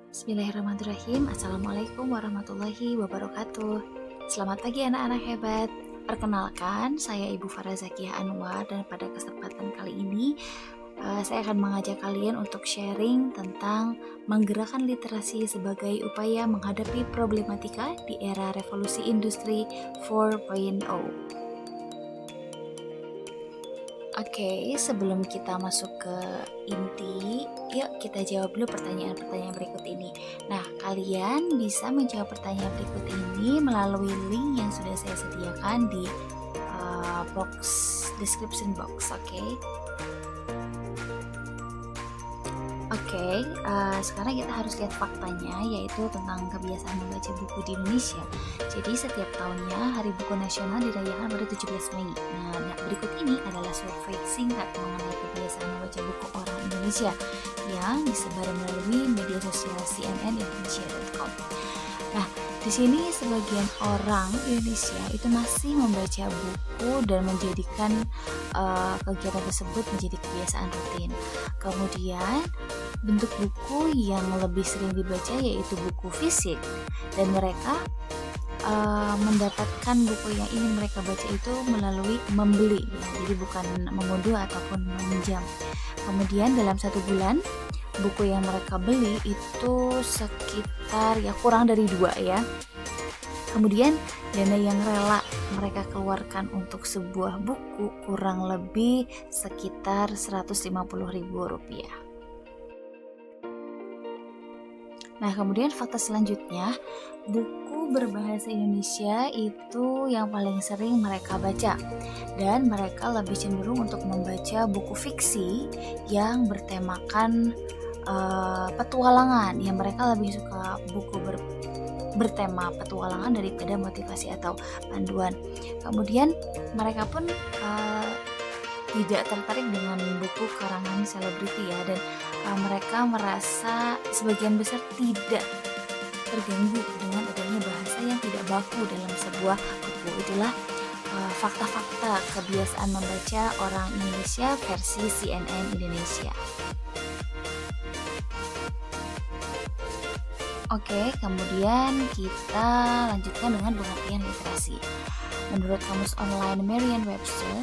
Bismillahirrahmanirrahim. Assalamualaikum warahmatullahi wabarakatuh. Selamat pagi anak-anak hebat. Perkenalkan, saya Ibu Farah Zakiyah Anwar dan pada kesempatan kali ini saya akan mengajak kalian untuk sharing tentang menggerakkan literasi sebagai upaya menghadapi problematika di era revolusi industri 4.0. Oke, sebelum kita masuk ke inti, yuk kita jawab dulu pertanyaan-pertanyaan berikut ini. Nah, kalian bisa menjawab pertanyaan berikut ini melalui link yang sudah saya sediakan di box description box, oke? Oke, sekarang kita harus lihat faktanya, yaitu tentang kebiasaan membaca buku di Indonesia. Jadi setiap tahunnya Hari Buku Nasional dirayakan pada 17 Mei. Nah, berikut ini adalah survei singkat mengenai kebiasaan membaca buku orang Indonesia yang disebar melalui media sosial cnnindonesia.com. Nah, di sini sebagian orang Indonesia itu masih membaca buku dan menjadikan kegiatan tersebut menjadi kebiasaan rutin. Kemudian bentuk buku yang lebih sering dibaca yaitu buku fisik, dan mereka mendapatkan buku yang ingin mereka baca itu melalui membeli, ya, jadi bukan mengunduh ataupun meminjam. Kemudian dalam satu bulan buku yang mereka beli itu sekitar kurang dari 2 ya. Kemudian dana yang rela mereka keluarkan untuk sebuah buku kurang lebih sekitar Rp150.000. Nah, kemudian fakta selanjutnya, buku berbahasa Indonesia itu yang paling sering mereka baca, dan mereka lebih cenderung untuk membaca buku fiksi yang bertemakan petualangan. Ya, mereka lebih suka buku bertema petualangan daripada motivasi atau panduan. Kemudian mereka pun tidak tertarik dengan buku karangan selebriti ya, dan mereka merasa sebagian besar tidak terganggu dengan adanya bahasa yang tidak baku dalam sebuah buku. Itulah fakta-fakta kebiasaan membaca orang Indonesia versi CNN Indonesia. Oke, kemudian kita lanjutkan dengan pengertian literasi. Menurut Kamus Online Merriam-Webster,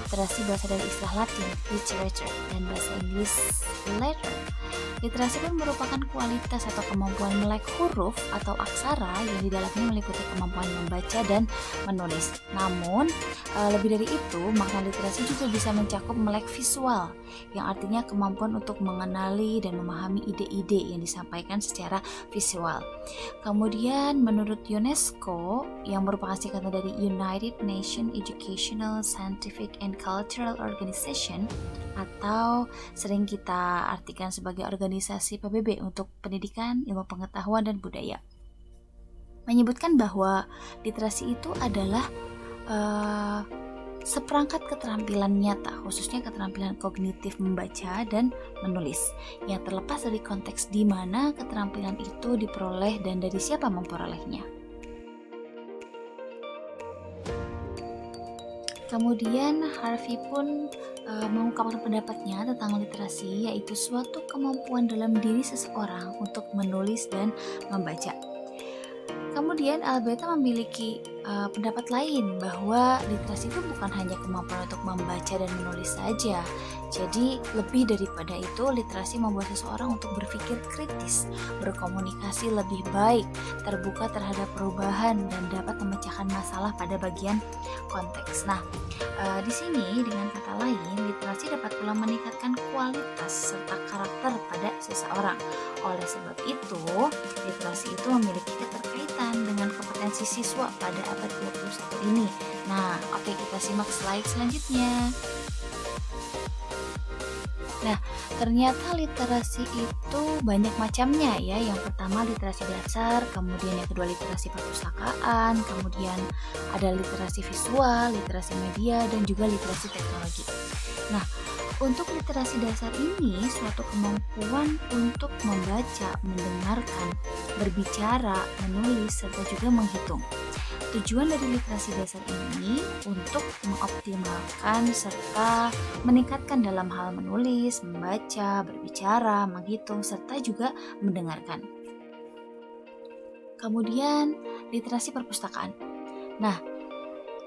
literasi berasal dari istilah Latin, literature, dan bahasa Inggris letter. Literasi pun merupakan kualitas atau kemampuan melek huruf atau aksara yang di dalamnya meliputi kemampuan membaca dan menulis. Namun, lebih dari itu, makna literasi juga bisa mencakup melek visual, yang artinya kemampuan untuk mengenali dan memahami ide-ide yang disampaikan secara visual. Kemudian, menurut UNESCO, yang merupakan singkatan dari United Nations Educational, Scientific, and Cultural Organization, atau sering kita artikan sebagai organisasi PBB untuk pendidikan, ilmu pengetahuan, dan budaya, menyebutkan bahwa literasi itu adalah seperangkat keterampilan nyata, khususnya keterampilan kognitif membaca dan menulis, yang terlepas dari konteks di mana keterampilan itu diperoleh dan dari siapa memperolehnya. Kemudian Harvey pun mengungkapkan pendapatnya tentang literasi, yaitu suatu kemampuan dalam diri seseorang untuk menulis dan membaca. Kemudian Alberta memiliki pendapat lain bahwa literasi itu bukan hanya kemampuan untuk membaca dan menulis saja. Jadi lebih daripada itu, literasi membuat seseorang untuk berpikir kritis, berkomunikasi lebih baik, terbuka terhadap perubahan, dan dapat memecahkan masalah pada bagian konteks. Nah, di sini dengan kata lain, literasi dapat pula meningkatkan kualitas serta karakter pada seseorang. Oleh sebab itu, literasi itu memiliki keterkaitan dengan kompetensi siswa pada abad 21 ini. Nah, oke, kita simak slide selanjutnya. Nah, ternyata literasi itu banyak macamnya ya. Yang pertama literasi dasar, kemudian yang kedua literasi perpustakaan, kemudian ada literasi visual, literasi media, dan juga literasi teknologi. Nah, untuk literasi dasar ini suatu kemampuan untuk membaca, mendengarkan, berbicara, menulis, serta juga menghitung. Tujuan dari literasi dasar ini untuk mengoptimalkan serta meningkatkan dalam hal menulis, membaca, berbicara, menghitung, serta juga mendengarkan. Kemudian, literasi perpustakaan. Nah,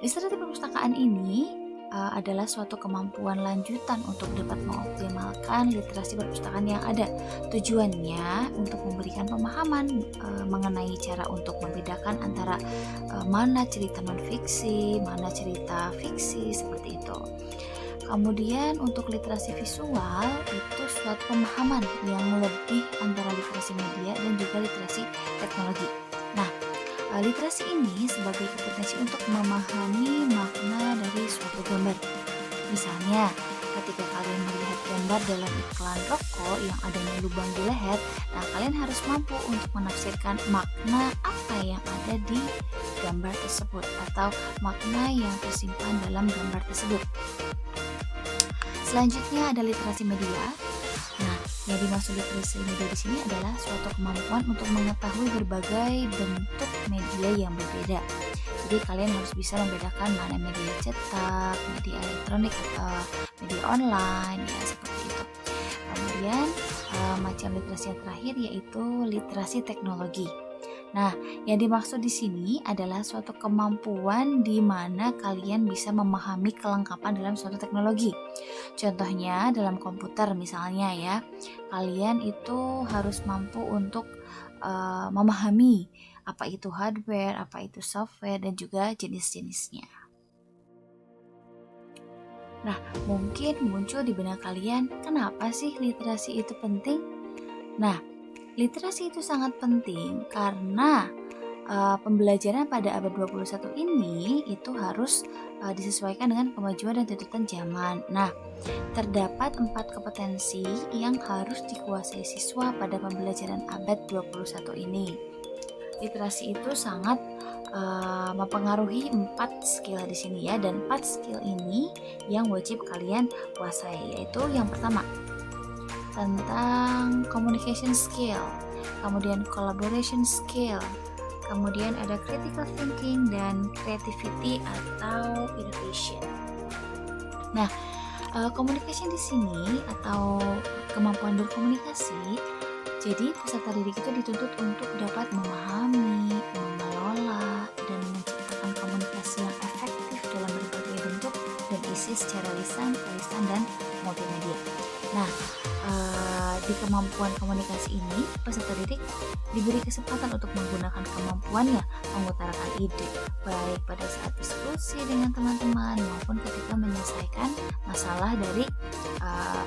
literasi perpustakaan ini adalah suatu kemampuan lanjutan untuk dapat mengoptimalkan literasi perpustakaan yang ada. Tujuannya untuk memberikan pemahaman mengenai cara untuk membedakan antara mana cerita non-fiksi, mana cerita fiksi, seperti itu. Kemudian untuk literasi visual itu suatu pemahaman yang lebih antara literasi media dan juga literasi teknologi. Nah, literasi ini sebagai kompetensi untuk memahami makna dari suatu gambar. Misalnya, ketika kalian melihat gambar dalam iklan rokok yang adanya lubang di leher, nah kalian harus mampu untuk menafsirkan makna apa yang ada di gambar tersebut atau makna yang tersimpan dalam gambar tersebut. Selanjutnya ada literasi media. Nah, yang dimaksud literasi media di sini adalah suatu kemampuan untuk mengetahui berbagai bentuk media yang berbeda. Jadi kalian harus bisa membedakan mana media cetak, media elektronik atau media online, ya seperti itu. Kemudian macam literasi yang terakhir yaitu literasi teknologi. Nah, yang dimaksud di sini adalah suatu kemampuan di mana kalian bisa memahami kelengkapan dalam suatu teknologi. Contohnya dalam komputer misalnya ya, kalian itu harus mampu untuk memahami apa itu hardware, apa itu software, dan juga jenis-jenisnya. Nah, mungkin muncul di benak kalian, kenapa sih literasi itu penting? Nah, literasi itu sangat penting karena pembelajaran pada abad 21 ini itu harus disesuaikan dengan kemajuan dan tuntutan zaman. Nah, terdapat 4 kompetensi yang harus dikuasai siswa pada pembelajaran abad 21 ini. Literasi itu sangat mempengaruhi 4 skill di sini ya, dan 4 skill ini yang wajib kalian kuasai, yaitu yang pertama tentang communication skill, kemudian collaboration skill, kemudian ada critical thinking dan creativity atau innovation. Nah, communication di sini atau kemampuan berkomunikasi, jadi peserta didik itu dituntut untuk dapat memahami, mengelola, dan menciptakan komunikasi yang efektif dalam berbagai bentuk dan isi secara lisan, tulisan, dan multimedia. Nah, di kemampuan komunikasi ini, peserta didik diberi kesempatan untuk menggunakan kemampuannya mengutarakan ide, baik pada saat diskusi dengan teman-teman maupun ketika menyelesaikan masalah dari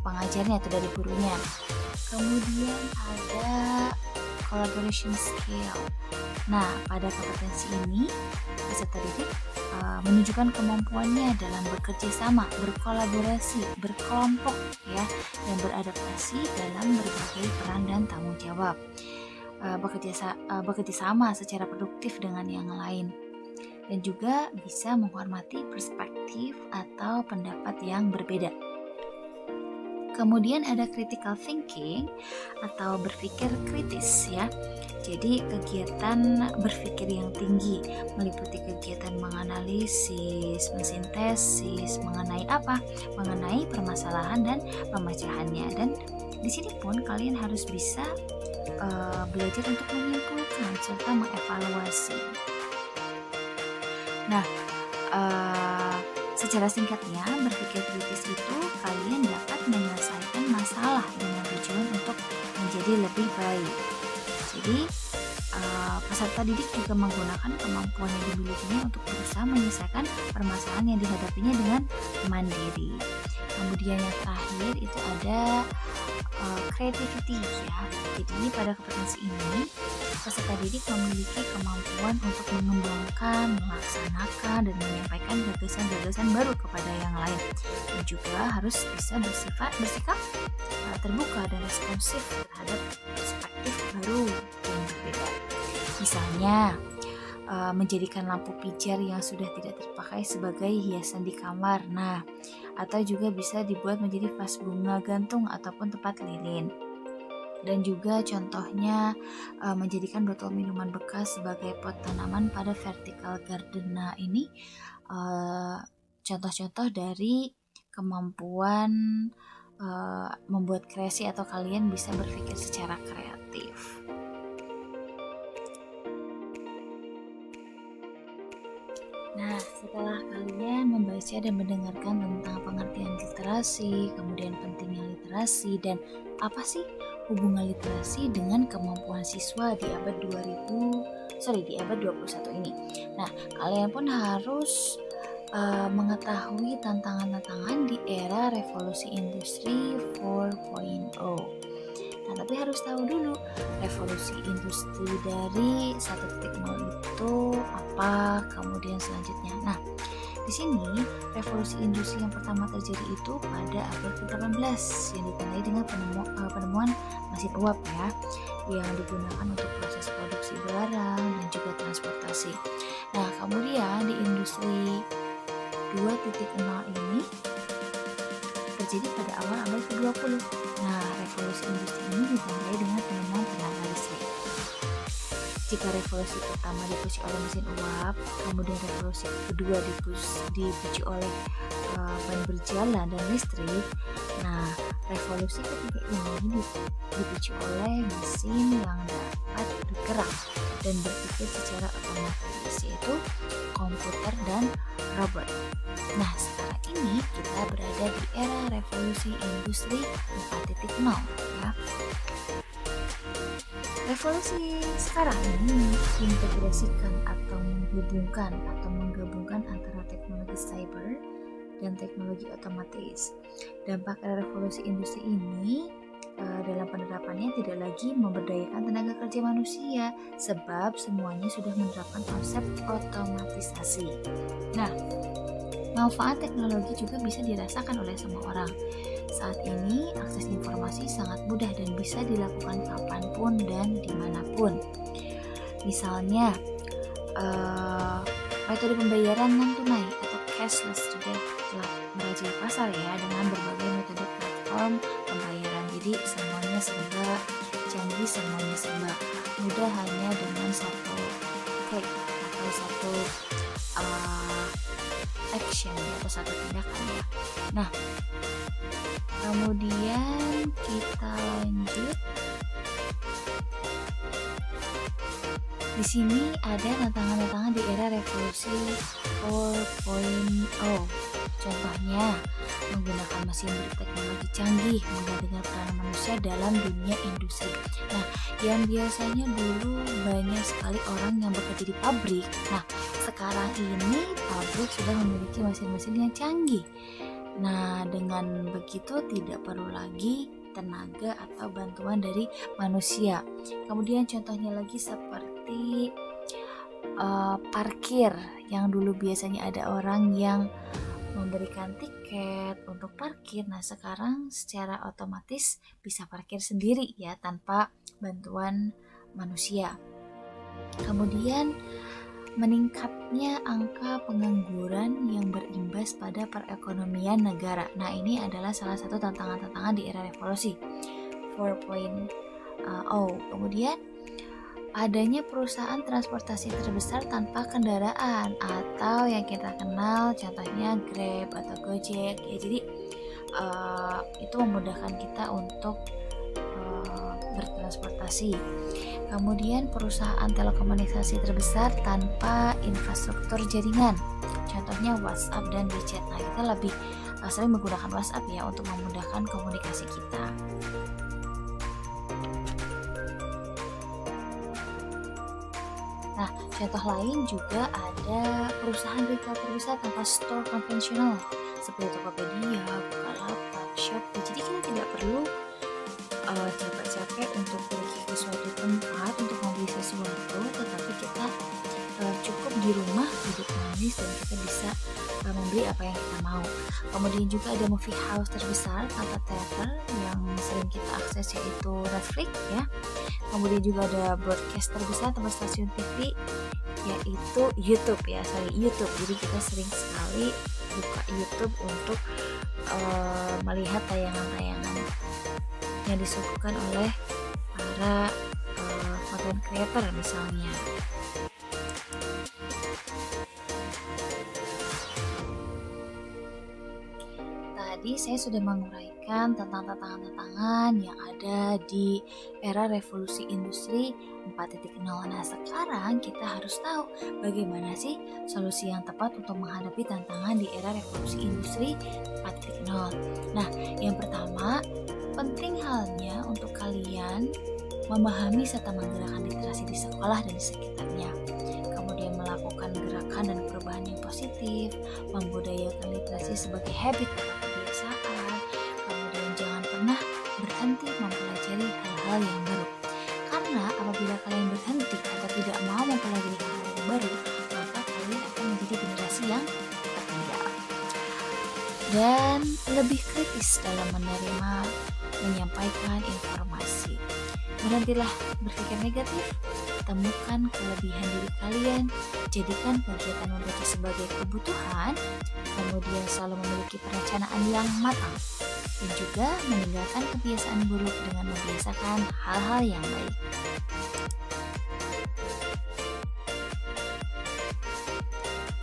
pengajarnya atau dari gurunya. Kemudian ada collaboration skill. Nah, pada kompetensi ini, peserta didik menunjukkan kemampuannya dalam bekerja sama, berkolaborasi, berkelompok ya, dan beradaptasi dalam berbagai peran dan tanggung jawab. Bekerja sama secara produktif dengan yang lain, dan juga bisa menghormati perspektif atau pendapat yang berbeda. Kemudian ada critical thinking atau berpikir kritis ya. Jadi kegiatan berpikir yang tinggi meliputi kegiatan menganalisis, mensintesis mengenai apa? Mengenai permasalahan dan pemecahannya. Dan di sini pun kalian harus bisa belajar untuk menyimpulkan serta mengevaluasi. Nah, secara singkatnya, berpikir kritis itu kalian dapat menyelesaikan masalah dengan tujuan untuk menjadi lebih baik. Jadi, peserta didik juga menggunakan kemampuan yang dimilikinya untuk berusaha menyelesaikan permasalahan yang dihadapinya dengan mandiri. Kemudian yang terakhir itu ada creativity ya. Jadi pada kompetensi ini, peserta didik memiliki kemampuan untuk mengembangkan, melaksanakan, dan menyampaikan gagasan-gagasan baru kepada yang lain, dan juga harus bisa bersikap terbuka dan responsif terhadap perspektif baru yang berbeda. Misalnya, menjadikan lampu pijar yang sudah tidak terpakai sebagai hiasan di kamar. Nah, atau juga bisa dibuat menjadi vas bunga gantung ataupun tempat lilin. Dan juga contohnya menjadikan botol minuman bekas sebagai pot tanaman pada vertical garden. Nah ini contoh-contoh dari kemampuan membuat kreasi atau kalian bisa berpikir secara kreatif. Nah, setelah kalian membaca dan mendengarkan tentang pengertian literasi, kemudian pentingnya literasi, dan apa sih hubungan literasi dengan kemampuan siswa di abad 21 ini. Nah, kalian pun harus mengetahui tantangan-tantangan di era revolusi industri 4.0. Nah, tapi harus tahu dulu revolusi industri dari 1.0 itu apa, kemudian selanjutnya. Nah, di sini revolusi industri yang pertama terjadi itu pada abad ke-18 yang ditandai dengan penemuan mesin uap ya, yang digunakan untuk proses produksi barang dan juga transportasi. Nah, kemudian di industri 2.0 ini terjadi pada awal abad ke-20. Nah, revolusi industri ini ditandai dengan penemuan tenaga listrik. Jika revolusi pertama dipicu oleh mesin uap, kemudian revolusi kedua dipicu oleh ban berjalan dan listrik. Nah, revolusi ketiga ini dipicu oleh mesin yang dapat bergerak dan berpikir secara otomatis, yaitu komputer dan robot. Nah, sekarang ini kita berada di era revolusi industri 4.0 ya. Revolusi sekarang ini mengintegrasikan atau menggabungkan antara teknologi cyber dan teknologi otomatis. Dampak revolusi industri ini dalam penerapannya tidak lagi memberdayakan tenaga kerja manusia, sebab semuanya sudah menerapkan konsep otomatisasi. Nah, manfaat teknologi juga bisa dirasakan oleh semua orang. Saat ini, akses informasi sangat mudah dan bisa dilakukan kapanpun dan dimanapun. Misalnya, metode pembayaran non-tunai atau cashless juga telah merajai pasar ya, dengan berbagai metode platform pembayaran. Jadi semuanya serba canggih, semuanya serba mudah hanya dengan satu klik atau satu action ya, atau satu tindakan ya. Nah, kemudian kita lanjut. Di sini ada tantangan-tantangan di era revolusi 4.0. Contohnya, menggunakan mesin berteknologi canggih menggantikan peran manusia dalam dunia industri. Nah, yang biasanya dulu banyak sekali orang yang bekerja di pabrik. Nah, sekarang ini pabrik sudah memiliki mesin-mesin yang canggih. Nah, dengan begitu tidak perlu lagi tenaga atau bantuan dari manusia. Kemudian contohnya lagi seperti parkir, yang dulu biasanya ada orang yang memberikan tiket untuk parkir. Nah, sekarang secara otomatis bisa parkir sendiri ya, tanpa bantuan manusia. Kemudian meningkatnya angka pengangguran yang berimbas pada perekonomian negara. Nah, ini adalah salah satu tantangan-tantangan di era revolusi 4.0. Kemudian adanya perusahaan transportasi terbesar tanpa kendaraan, atau yang kita kenal contohnya Grab atau Gojek ya. Jadi itu memudahkan kita untuk bertransportasi. Kemudian perusahaan telekomunikasi terbesar tanpa infrastruktur jaringan, contohnya WhatsApp dan WeChat. Nah, kita lebih sering menggunakan WhatsApp ya untuk memudahkan komunikasi kita. Nah, contoh lain juga ada perusahaan retail terbesar tanpa store konvensional seperti Tokopedia, Bukalapak, Shopee. Jadi kita tidak perlu capek-capek untuk pergi ke suatu tempat untuk membeli sesuatu, tetapi kita cukup di rumah duduk manis dan kita bisa membeli apa yang kita mau. Kemudian juga ada movie house terbesar tanpa teater yang sering kita akses, yaitu Netflix ya. Kemudian juga ada broadcast terbesar tanpa stasiun TV, yaitu YouTube ya, YouTube. Jadi kita sering sekali buka YouTube untuk melihat tayangan-tayangan yang disuguhkan oleh para content creator misalnya. Tadi saya sudah menguraikan tentang tantangan-tantangan yang ada di era revolusi industri 4.0. Nah, sekarang kita harus tahu bagaimana sih solusi yang tepat untuk menghadapi tantangan di era revolusi industri 4.0. Nah, yang pertama, penting halnya untuk kalian memahami serta menggerakkan literasi di sekolah dan di sekitarnya. Kemudian melakukan gerakan dan perubahan yang positif, membudayakan literasi sebagai habit atau kebiasaan. Kemudian jangan pernah berhenti mempelajari hal-hal yang baru. Karena apabila kalian berhenti atau tidak mau mempelajari hal-hal yang baru, maka kalian akan menjadi generasi yang tertinggal. Dan lebih kritis dalam menerima menyampaikan informasi. Berhentilah berpikir negatif, temukan kelebihan diri kalian, jadikan kegiatan membaca sebagai kebutuhan, kemudian selalu memiliki perencanaan yang matang, dan juga meninggalkan kebiasaan buruk dengan membiasakan hal-hal yang baik.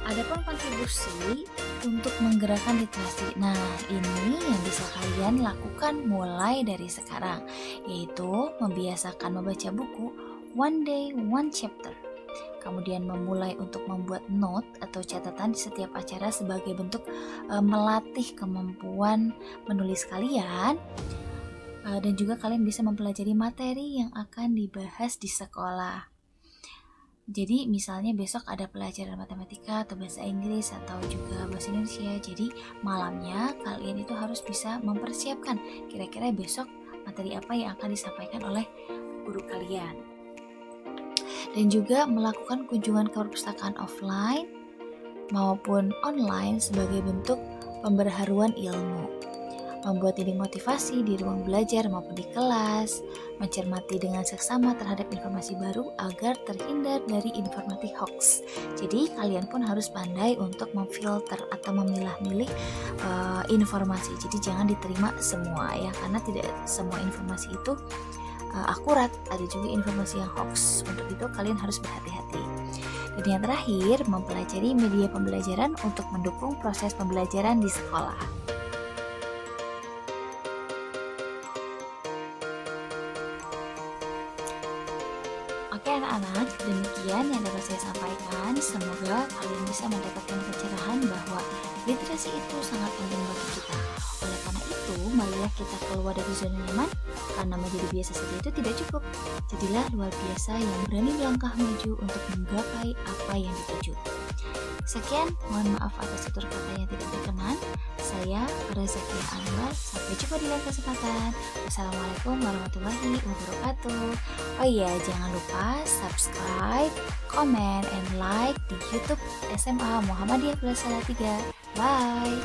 Adapun kontribusi untuk menggerakkan literasi. Nah, ini yang bisa kalian lakukan mulai dari sekarang, yaitu membiasakan membaca buku one day, one chapter. Kemudian memulai untuk membuat note atau catatan di setiap acara sebagai bentuk melatih kemampuan menulis kalian. Dan juga kalian bisa mempelajari materi yang akan dibahas di sekolah. Jadi misalnya besok ada pelajaran matematika atau bahasa Inggris atau juga bahasa Indonesia. Jadi malamnya kalian itu harus bisa mempersiapkan kira-kira besok materi apa yang akan disampaikan oleh guru kalian. Dan juga melakukan kunjungan ke perpustakaan offline maupun online sebagai bentuk pemberharuan ilmu. Membuat dinding motivasi di ruang belajar maupun di kelas, mencermati dengan seksama terhadap informasi baru agar terhindar dari informasi hoax. Jadi kalian pun harus pandai untuk memfilter atau memilah-milih informasi. Jadi jangan diterima semua ya, karena tidak semua informasi itu akurat. Ada juga informasi yang hoax. Untuk itu kalian harus berhati-hati. Dan yang terakhir, mempelajari media pembelajaran untuk mendukung proses pembelajaran di sekolah. Oke anak-anak, demikian yang dapat saya sampaikan. Semoga kalian bisa mendapatkan pencerahan bahwa literasi itu sangat penting bagi kita. Oleh karena itu, marilah kita keluar dari zona nyaman, karena menjadi biasa saja itu tidak cukup. Jadilah luar biasa yang berani melangkah maju untuk menggapai apa yang dituju. Sekian, mohon maaf atas tutur kata yang tidak berkenan. Saya Rezakia Anwar, sampai jumpa di lain kesempatan. Wassalamualaikum warahmatullahi wabarakatuh. Oh iya, jangan lupa subscribe, comment, and like di YouTube SMA Muhammadiyah Salatiga. Bye.